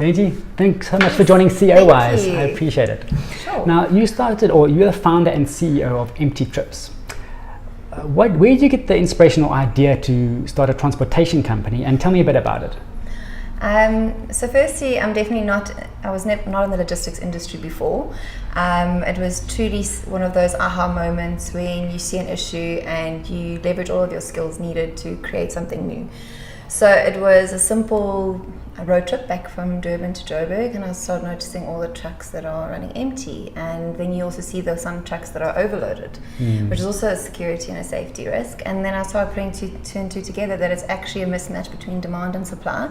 Benji, thanks so much for joining CEOwise. Thank you. I appreciate it. Sure. Now, you're the founder and CEO of Empty Trips. Where did you get the inspirational idea to start a transportation company? And tell me a bit about it. So firstly, I was not in the logistics industry before. It was truly one of those aha moments when you see an issue and you leverage all of your skills needed to create something new. So it was a simple road trip back from Durban to Joburg, and I started noticing all the trucks that are running empty, and then you also see some trucks that are overloaded, which is also a security and a safety risk. And then I started putting two and two together, that it's actually a mismatch between demand and supply.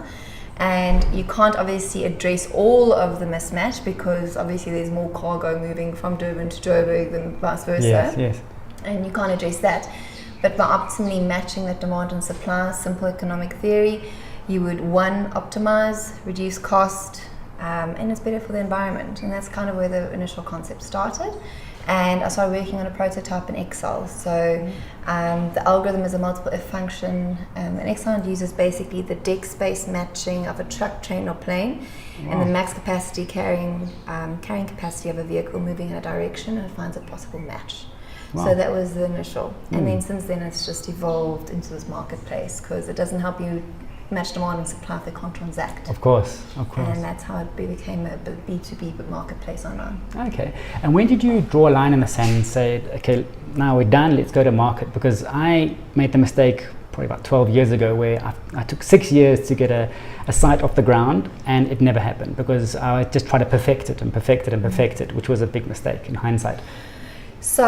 And you can't obviously address all of the mismatch, because obviously there's more cargo moving from Durban to Joburg than vice versa. Yes. And you can't address that. But by optimally matching that demand and supply, simple economic theory, you would, one, optimize, reduce cost, and it's better for the environment. And that's kind of where the initial concept started. And I started working on a prototype in Excel. So the algorithm is a multiple if function. And Excel uses basically the deck space matching of a truck, train, or plane, and the max capacity carrying capacity of a vehicle moving in a direction, and it finds a possible match. Wow. So that was the initial. And then since then it's just evolved into this marketplace, because it doesn't help you match demand and supply if they can't transact. Of course. And that's how it became a B2B marketplace online. Okay. And when did you draw a line in the sand and say, okay, now we're done, let's go to market? Because I made the mistake probably about 12 years ago where I took 6 years to get a site off the ground, and it never happened because I just tried to perfect it, which was a big mistake in hindsight. So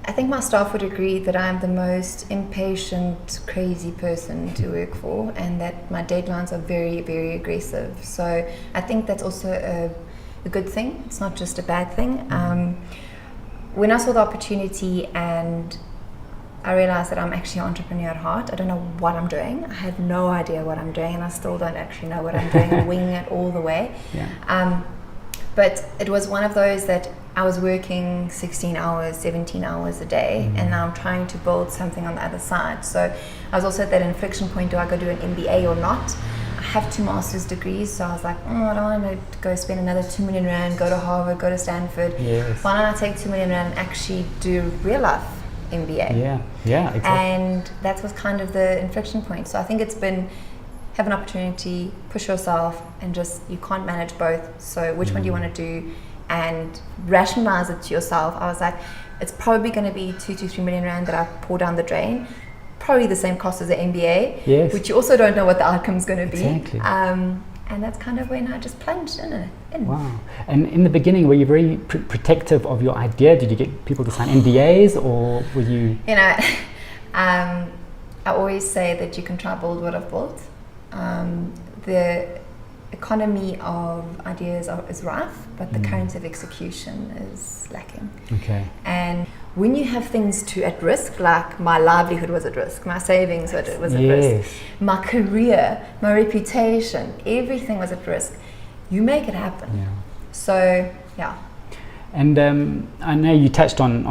I think my staff would agree that I'm the most impatient, crazy person to work for, and that my deadlines are very, very aggressive. So I think that's also a good thing. It's not just a bad thing. When I saw the opportunity and I realized that I'm actually an entrepreneur at heart, I don't know what I'm doing. I have no idea what I'm doing, and I still don't actually know what I'm doing. I'm winging it all the way. Yeah. But it was one of those that I was working 16 hours, 17 hours a day, and now I'm trying to build something on the other side. So I was also at that inflection point, do I go do an MBA or not? I have 2 master's degrees, so I was like, I don't want to go spend another 2 million rand, go to Harvard, go to Stanford. Yes. Why don't I take 2 million rand and actually do real life MBA? Yeah, exactly. And that was kind of the inflection point. So I think it's been have an opportunity, push yourself, and just, you can't manage both. So which one do you want to do? And rationalize it to yourself. I was like, it's probably going to be 2 to 3 million rand that I pour down the drain. Probably the same cost as the MBA, which you also don't know what the outcome is going to be. Exactly. And that's kind of when I just plunged in. Wow. And in the beginning, were you very protective of your idea? Did you get people to sign NDAs, or were you? I always say that you can try build what I've built. The economy of ideas is rife, but the currency of execution is lacking. Okay. And when you have things at risk, like my livelihood was at risk, my savings was at risk, my career, my reputation, everything was at risk, you make it happen. Yeah. So, yeah. And I know you touched on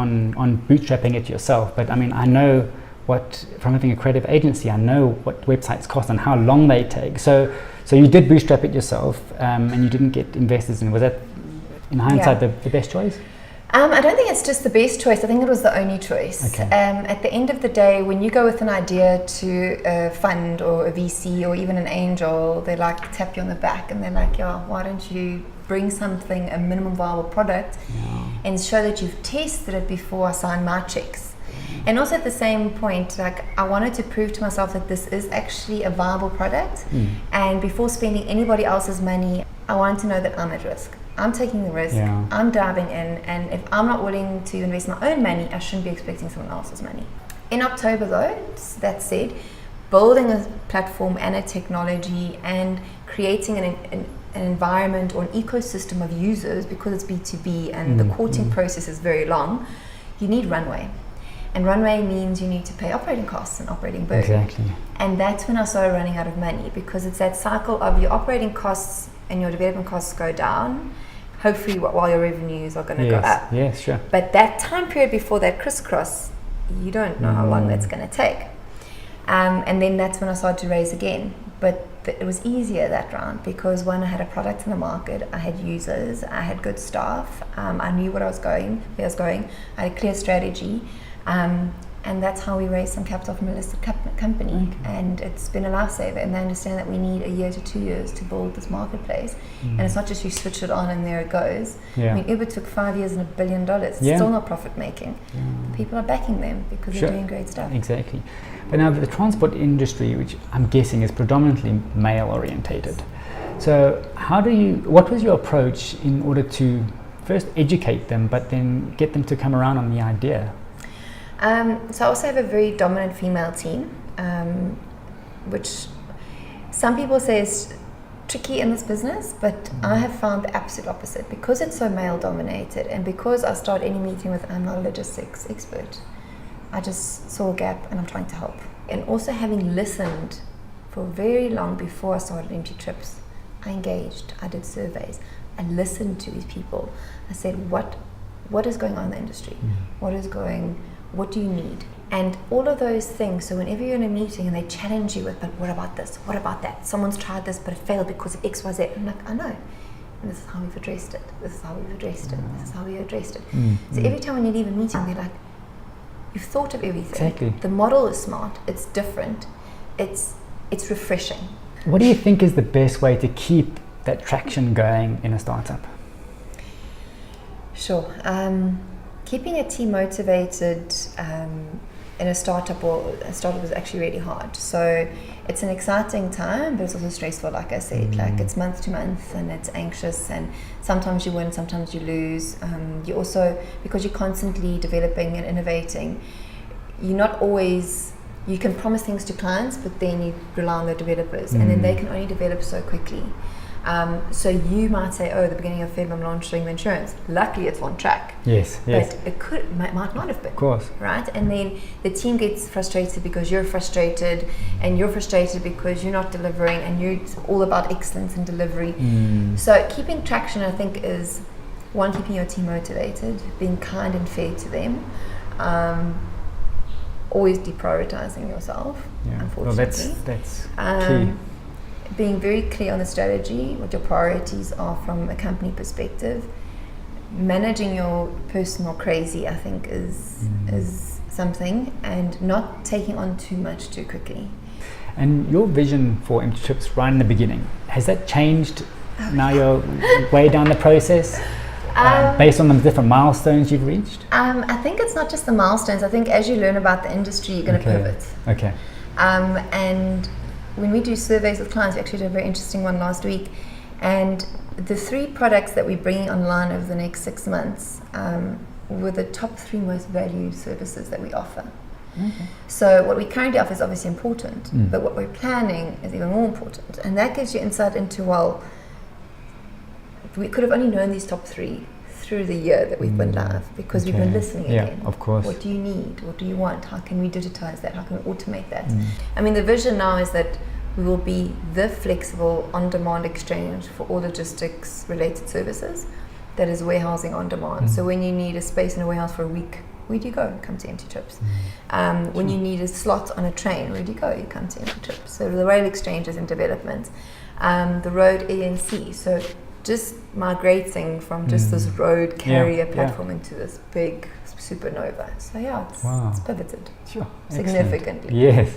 bootstrapping it yourself, but I mean, I know from having a creative agency, I know what websites cost and how long they take. So you did bootstrap it yourself, and you didn't get investors in. Was that, in hindsight, the best choice? I don't think it's just the best choice. I think it was the only choice. Okay. At the end of the day, when you go with an idea to a fund or a VC or even an angel, they like tap you on the back and they're like, why don't you bring something, a minimum viable product, and show that you've tested it before I sign my checks. And also at the same point, like, I wanted to prove to myself that this is actually a viable product. And before spending anybody else's money, I wanted to know that I'm at risk. I'm taking the risk, I'm diving in, and if I'm not willing to invest my own money, I shouldn't be expecting someone else's money. In October though, that said, building a platform and a technology and creating an environment or an ecosystem of users, because it's B2B and the courting process is very long, you need runway. And runway means you need to pay operating costs and operating burn. Exactly. And that's when I started running out of money, because it's that cycle of your operating costs and your development costs go down, hopefully while your revenues are going to go up. Yes, sure. But that time period before that crisscross, you don't know how long that's going to take. And then that's when I started to raise again. But it was easier that round because one, I had a product in the market, I had users, I had good staff, I knew where I was going, I had a clear strategy, and that's how we raised some capital from a listed company. And it's been a lifesaver, and they understand that we need a year to 2 years to build this marketplace. And it's not just you switch it on and there it goes. I mean, Uber took 5 years and $1 billion. It's still not profit making. People are backing them because they're doing great stuff. Exactly. But now the transport industry, which I'm guessing is predominantly male orientated. So what was your approach in order to first educate them, but then get them to come around on the idea? So I also have a very dominant female team, which some people say is tricky in this business, but I have found the absolute opposite. Because it's so male dominated, and because I start any meeting with, I'm not a logistics expert, I just saw a gap and I'm trying to help. And also having listened for very long before I started Empty Trips, I engaged, I did surveys, I listened to these people. I said, what is going on in the industry? What do you need? And all of those things. So whenever you're in a meeting and they challenge you with, but what about this? What about that? Someone's tried this, but it failed because of X, Y, Z. I'm like, I know. And this is how we've addressed it. This is how we've addressed it. This is how we addressed it. So every time when you leave a meeting, they're like, you've thought of everything. Exactly. The model is smart. It's different. It's refreshing. What do you think is the best way to keep that traction going in a startup? Sure. Keeping a team motivated in a startup is actually really hard. So it's an exciting time, but it's also stressful, like I said. Like, it's month to month and it's anxious, and sometimes you win, sometimes you lose. You also, because you're constantly developing and innovating, you're not always, you can promise things to clients, but then you rely on the developers, and then they can only develop so quickly. So you might say, the beginning of Feb I'm launching the insurance. Luckily it's on track. Yes. But it might not have been. Of course. Right? And then the team gets frustrated because you're frustrated, and you're frustrated because you're not delivering, and you're all about excellence and delivery. So keeping traction, I think, is one, keeping your team motivated, being kind and fair to them, always deprioritizing yourself, unfortunately. Well, that's key. Being very clear on the strategy, what your priorities are from a company perspective. Managing your personal crazy, I think, is something, and not taking on too much too quickly. And your vision for Empty Trips right in the beginning, has that changed now you're way down the process? Based on the different milestones you've reached? I think it's not just the milestones. I think as you learn about the industry, you're going to pivot. Okay. And when we do surveys with clients, we actually did a very interesting one last week, and the 3 products that we're bringing online over the next 6 months were the top 3 most valued services that we offer. So what we currently offer is obviously important, but what we're planning is even more important, and that gives you insight into, well, we could have only known these top 3 through the year that we've been live, because we've been listening again. Of course. What do you need? What do you want? How can we digitize that? How can we automate that? I mean, the vision now is that we will be the flexible on-demand exchange for all logistics related services that is warehousing on demand. So when you need a space in a warehouse for a week, where do you go? Come to Empty Trips. When you need a slot on a train, where do you go? You come to Empty Trips. So the rail exchange is in development. The road ENC. So just migrating from just this road carrier platform into this big supernova. So it's pivoted significantly. Yes.